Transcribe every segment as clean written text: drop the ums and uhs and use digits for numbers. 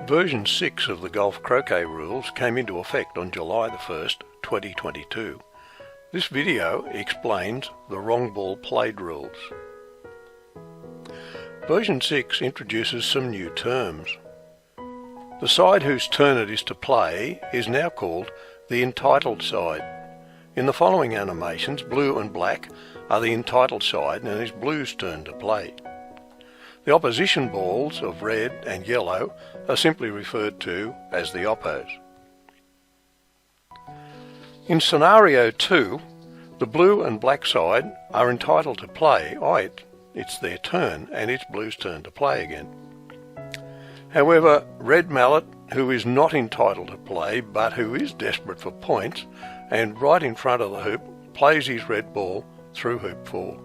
Version 6 of the golf croquet rules came into effect on July the 1st, 2022. This video explains the wrong ball played rules. Version 6 introduces some new terms. The side whose turn it is to play is now called the entitled side. In the following animations, blue and black are the entitled side and it is blue's turn to play. The opposition balls of red and yellow are simply referred to as the oppos. In scenario 2, the blue and black side are entitled to play, it's their turn and it's blue's turn to play again. However, red mallet, who is not entitled to play but who is desperate for points and right in front of the hoop, plays his red ball through hoop 4.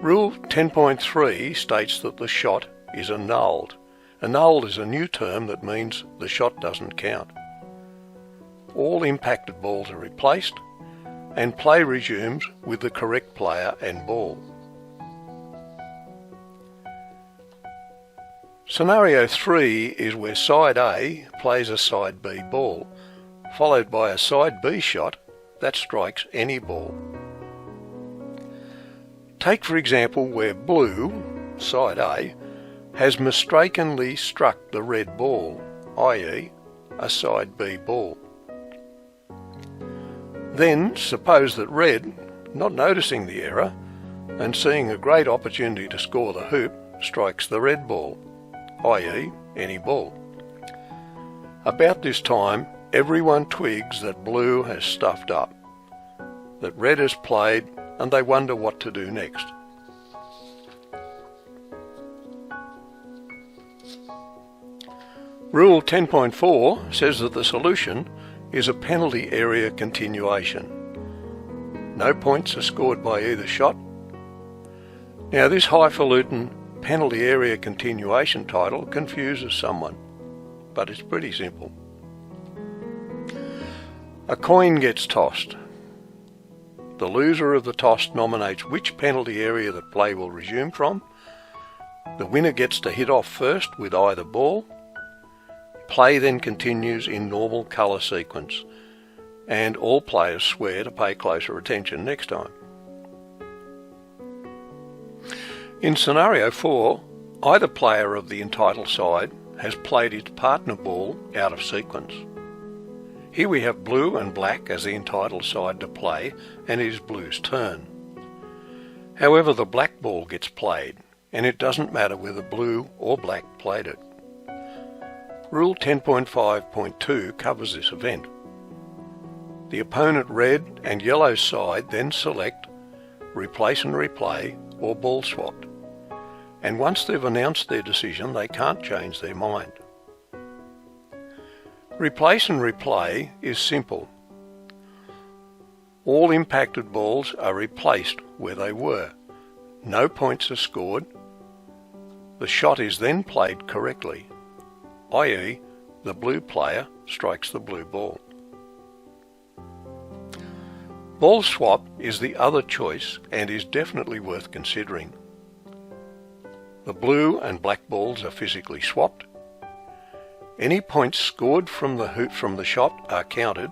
Rule 10.3 states that the shot is annulled. Annulled is a new term that means the shot doesn't count. All impacted balls are replaced and play resumes with the correct player and ball. Scenario 3 is where side A plays a side B ball, followed by a side B shot that strikes any ball. Take for example where blue, side A, has mistakenly struck the red ball, i.e. a side B ball. Then suppose that red, not noticing the error and seeing a great opportunity to score the hoop, strikes the red ball, i.e. any ball. About this time, everyone twigs that blue has stuffed up, that red has played, and they wonder what to do next. Rule 10.4 says that the solution is a penalty area continuation. No points are scored by either shot. Now this highfalutin penalty area continuation title confuses someone, but it's pretty simple. A coin gets tossed. The loser of the toss nominates which penalty area that play will resume from. The winner gets to hit off first with either ball. Play then continues in normal colour sequence, and all players swear to pay closer attention next time. In scenario 4, either player of the entitled side has played its partner ball out of sequence. Here we have blue and black as the entitled side to play, and it is blue's turn. However, the black ball gets played, and it doesn't matter whether blue or black played it. Rule 10.5.2 covers this event. The opponent red and yellow side then select replace and replay or ball swapped, and once they've announced their decision, they can't change their mind. Replace and replay is simple. All impacted balls are replaced where they were. No points are scored. The shot is then played correctly, i.e. the blue player strikes the blue ball. Ball swap is the other choice and is definitely worth considering. The blue and black balls are physically swapped. Any points scored from the hoop from the shot are counted,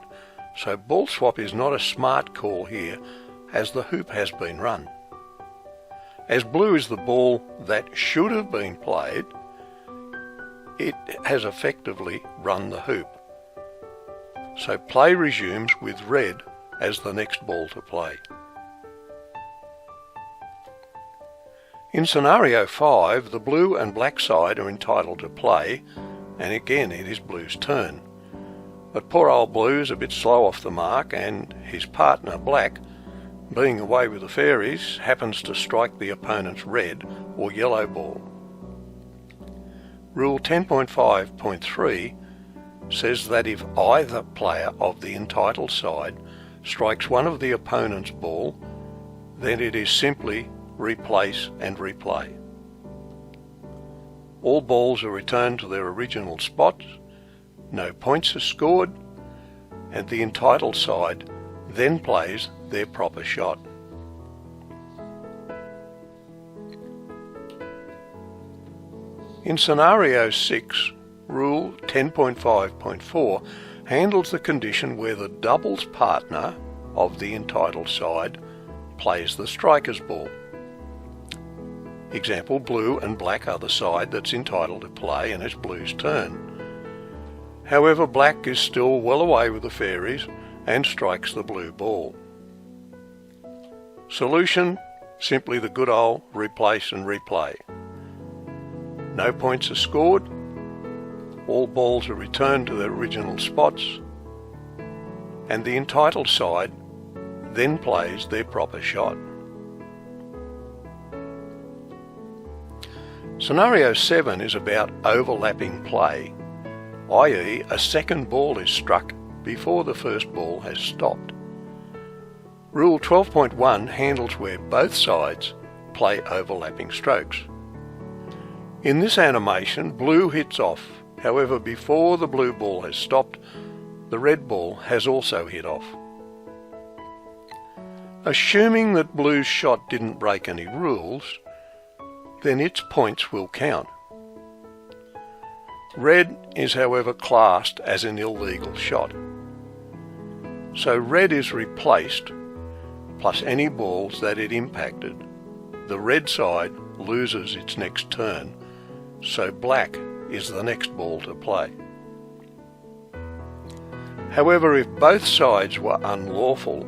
so ball swap is not a smart call here as the hoop has been run. As blue is the ball that should have been played, it has effectively run the hoop. So play resumes with red as the next ball to play. In scenario 5, the blue and black side are entitled to play, and again it is blue's turn. But poor old blue is a bit slow off the mark, and his partner black, being away with the fairies, happens to strike the opponent's red or yellow ball. Rule 10.5.3 says that if either player of the entitled side strikes one of the opponent's ball, then it is simply replace and replay. All balls are returned to their original spots, no points are scored, and the entitled side then plays their proper shot. In scenario 6, rule 10.5.4 handles the condition where the doubles partner of the entitled side plays the striker's ball. Example, blue and black are the side that's entitled to play and it's blue's turn. However, black is still well away with the fairies and strikes the blue ball. Solution, simply the good old replace and replay. No points are scored, all balls are returned to their original spots, and the entitled side then plays their proper shot. Scenario 7 is about overlapping play, i.e. a second ball is struck before the first ball has stopped. Rule 12.1 handles where both sides play overlapping strokes. In this animation, blue hits off. However, before the blue ball has stopped, the red ball has also hit off. Assuming that blue's shot didn't break any rules, then its points will count. Red is, however, classed as an illegal shot. So red is replaced, plus any balls that it impacted. The red side loses its next turn, so black is the next ball to play. However, if both sides were unlawful,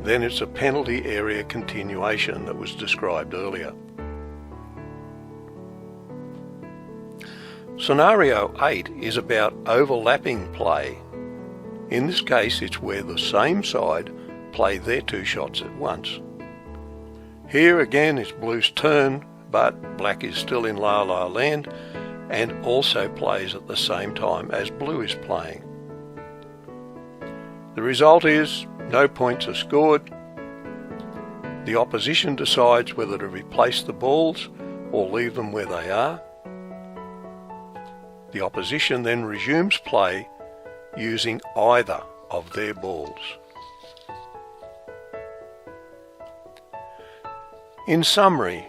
then it's a penalty area continuation that was described earlier. Scenario 8 is about overlapping play. In this case, it's where the same side play their two shots at once. Here again it's blue's turn, but black is still in La La Land and also plays at the same time as blue is playing. The result is no points are scored. The opposition decides whether to replace the balls or leave them where they are. The opposition then resumes play using either of their balls. In summary,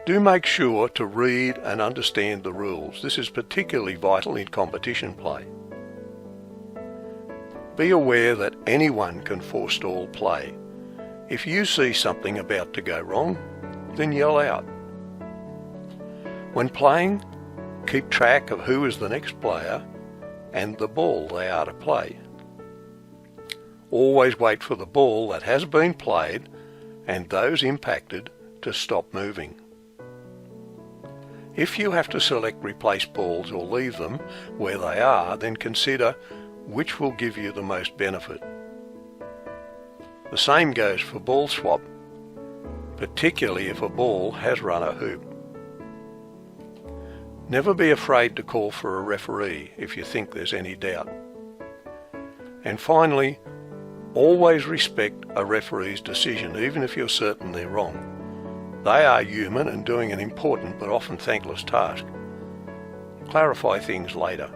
do make sure to read and understand the rules. This is particularly vital in competition play. Be aware that anyone can forestall play. If you see something about to go wrong, then yell out. When playing, keep track of who is the next player and the ball they are to play. Always wait for the ball that has been played and those impacted to stop moving. If you have to select replace balls or leave them where they are, then consider which will give you the most benefit. The same goes for ball swap, particularly if a ball has run a hoop. Never be afraid to call for a referee if you think there's any doubt. And finally, always respect a referee's decision, even if you're certain they're wrong. They are human and doing an important but often thankless task. Clarify things later.